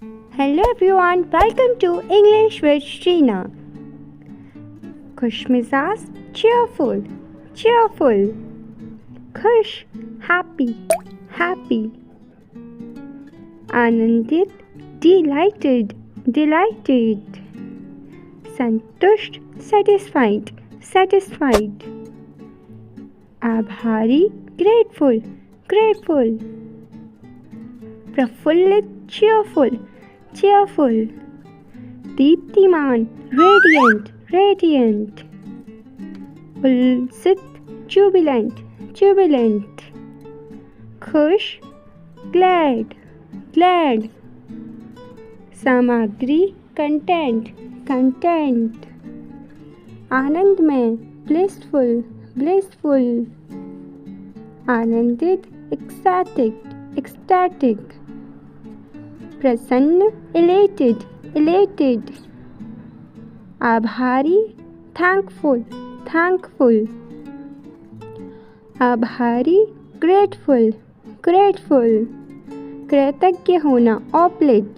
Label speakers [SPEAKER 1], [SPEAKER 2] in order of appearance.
[SPEAKER 1] Hello everyone, welcome to English with Sheena. खुशमिजाज cheerful, cheerful. खुश happy, happy. आनंदित delighted, delighted. संतुष्ट satisfied, satisfied. आभारी grateful, grateful. प्रफुल्लित cheerful, cheerful. दीप्तिमान radiant, radiant. उल्सित jubilant, jubilant. खुश glad, glad. सामग्री content, content. आनंद में blissful, blissful. आनंदित ecstatic, ecstatic. प्रसन्न elated, elated. आभारी thankful, thankful. आभारी grateful, grateful. कृतज्ञ होना obliged,